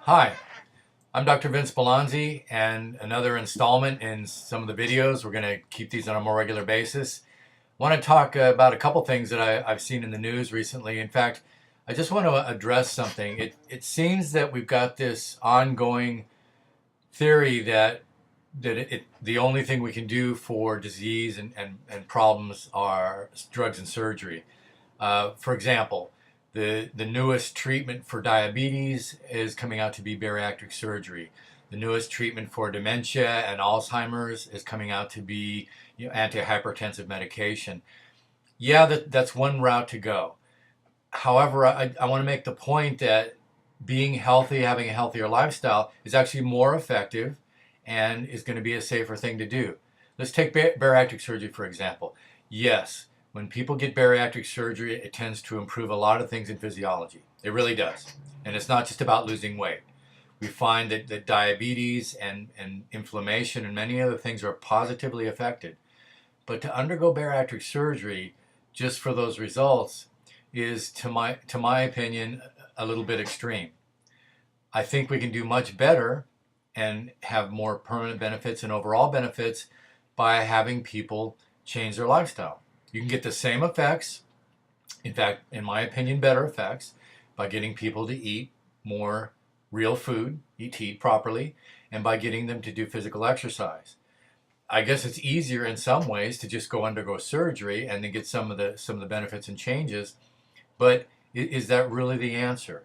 Hi, I'm Dr. Vince Belanzi, and another installment in some of the videos. We're going to keep these on a more regular basis. I want to talk about a couple things that I've seen in the news recently. In fact, I just want to address something. It seems that we've got this ongoing theory that the only thing we can do for disease and problems are drugs and surgery. For example, the newest treatment for diabetes is coming out to be bariatric surgery. The newest treatment for dementia and Alzheimer's is coming out to be antihypertensive medication. Yeah, that's one route to go. However, I want to make the point that being healthy, having a healthier lifestyle is actually more effective and is going to be a safer thing to do. Let's take bariatric surgery, for example. Yes, when people get bariatric surgery, it tends to improve a lot of things in physiology. It really does. And it's not just about losing weight. We find that diabetes and inflammation and many other things are positively affected. But to undergo bariatric surgery just for those results is, to my opinion, a little bit extreme. I think we can do much better and have more permanent benefits and overall benefits by having people change their lifestyle. You can get the same effects, in fact, in my opinion, better effects, by getting people to eat more real food, eat properly, and by getting them to do physical exercise. I guess it's easier in some ways to just go undergo surgery and then get some of the benefits and changes, but is that really the answer?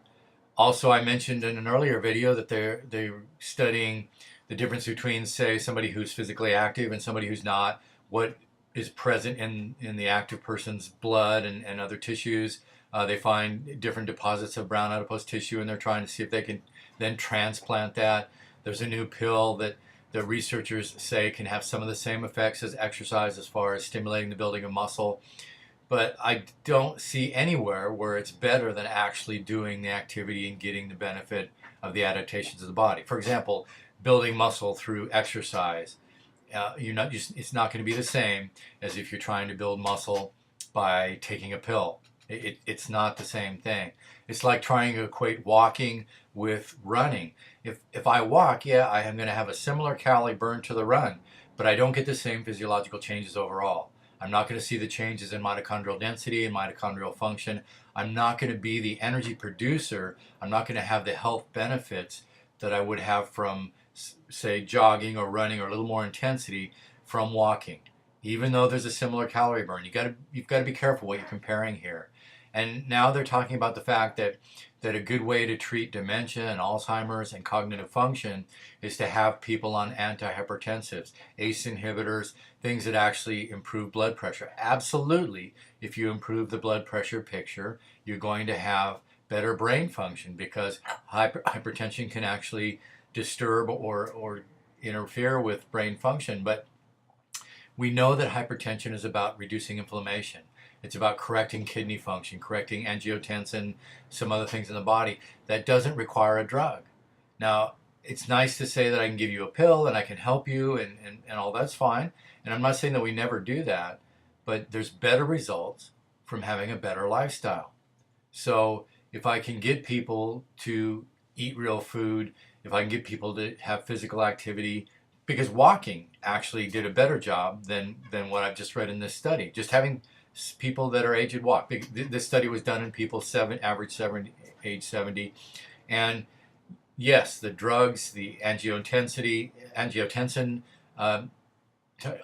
Also, I mentioned in an earlier video that they're studying the difference between, say, somebody who's physically active and somebody who's not, what is present in the active person's blood and other tissues. They find different deposits of brown adipose tissue, and they're trying to see if they can then transplant that. There's a new pill that the researchers say can have some of the same effects as exercise as far as stimulating the building of muscle. But I don't see anywhere where it's better than actually doing the activity and getting the benefit of the adaptations of the body. For example, building muscle through exercise. It's not going to be the same as if you're trying to build muscle by taking a pill. It's not the same thing. It's like trying to equate walking with running. If I walk, yeah, I am going to have a similar calorie burn to the run, but I don't get the same physiological changes overall. I'm not going to see the changes in mitochondrial density and mitochondrial function. I'm not going to be the energy producer. I'm not going to have the health benefits that I would have from, say, jogging or running or a little more intensity from walking. Even though there's a similar calorie burn, you've got to be careful what you're comparing here. And now they're talking about the fact that a good way to treat dementia and Alzheimer's and cognitive function is to have people on antihypertensives, ACE inhibitors, things that actually improve blood pressure. Absolutely, if you improve the blood pressure picture, you're going to have better brain function because hypertension can actually disturb or interfere with brain function. But we know that hypertension is about reducing inflammation. It's about correcting kidney function, correcting angiotensin, some other things in the body. That doesn't require a drug. Now, it's nice to say that I can give you a pill and I can help you and all that's fine. And I'm not saying that we never do that, but there's better results from having a better lifestyle. So if I can get people to eat real food, if I can get people to have physical activity, because walking actually did a better job than what I've just read in this study. Just having people that are aged walk. This study was done in people age 70, and yes, the drugs, the angiotensin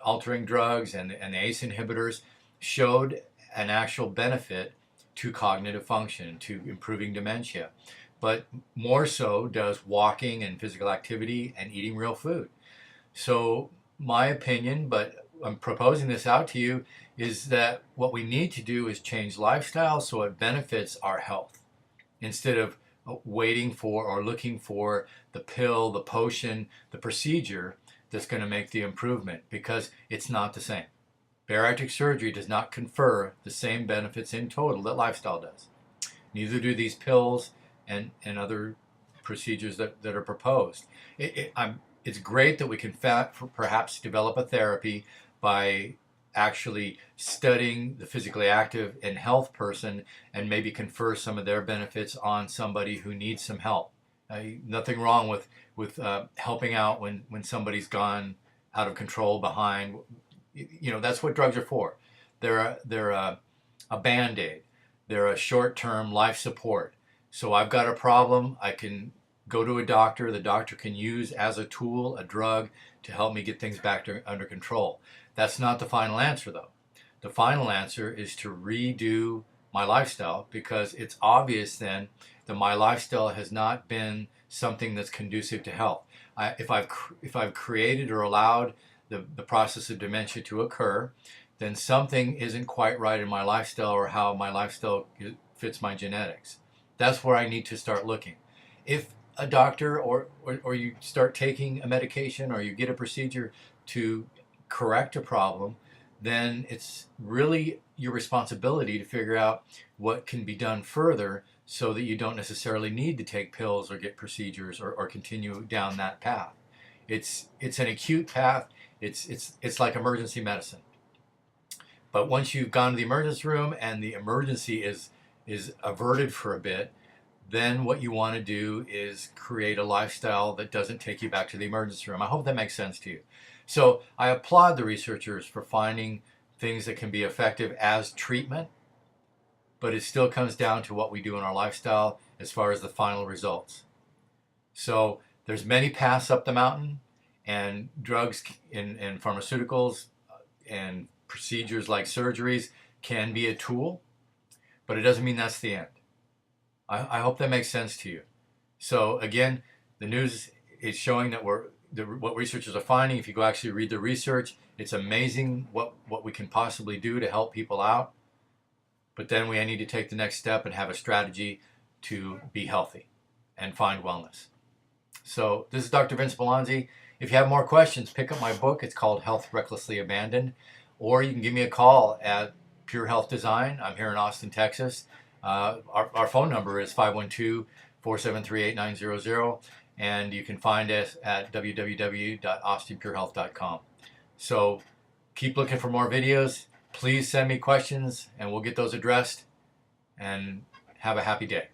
altering drugs and the ACE inhibitors showed an actual benefit to cognitive function, to improving dementia. But more so does walking and physical activity and eating real food. So my opinion, but I'm proposing this out to you, is that what we need to do is change lifestyle so it benefits our health instead of waiting for or looking for the pill, the potion, the procedure that's going to make the improvement, because it's not the same. Bariatric surgery does not confer the same benefits in total that lifestyle does. Neither do these pills and other procedures that are proposed. It's great that we can perhaps develop a therapy by actually studying the physically active and health person and maybe confer some of their benefits on somebody who needs some help. Nothing wrong with helping out when somebody's gone out of control behind. That's what drugs are for. They're a band-aid. They're a short-term life support. So I've got a problem, I can go to a doctor. The doctor can use as a tool a drug to help me get things back under control. That's not the final answer, though. The final answer is to redo my lifestyle, because it's obvious then that my lifestyle has not been something that's conducive to health. If I've created or allowed the process of dementia to occur, then something isn't quite right in my lifestyle or how my lifestyle fits my genetics. That's where I need to start looking. If a doctor or you start taking a medication or you get a procedure to correct a problem, then it's really your responsibility to figure out what can be done further so that you don't necessarily need to take pills or get procedures or continue down that path. It's an acute path. It's like emergency medicine. But once you've gone to the emergency room and the emergency is averted for a bit, then what you want to do is create a lifestyle that doesn't take you back to the emergency room. I hope that makes sense to you. So I applaud the researchers for finding things that can be effective as treatment, but it still comes down to what we do in our lifestyle as far as the final results. So there's many paths up the mountain, and drugs and pharmaceuticals and procedures like surgeries can be a tool, but it doesn't mean that's the end. I hope that makes sense to you. So again, the news is showing that what researchers are finding. If you go actually read the research, it's amazing what we can possibly do to help people out. But then we need to take the next step and have a strategy to be healthy and find wellness. So this is Dr. Vince Belanzi. If you have more questions, pick up my book. It's called Health Recklessly Abandoned. Or you can give me a call at Pure Health Design. I'm here in Austin, Texas. Our phone number is 512-473-8900. And you can find us at www.austinpurehealth.com. So keep looking for more videos. Please send me questions and we'll get those addressed. And have a happy day.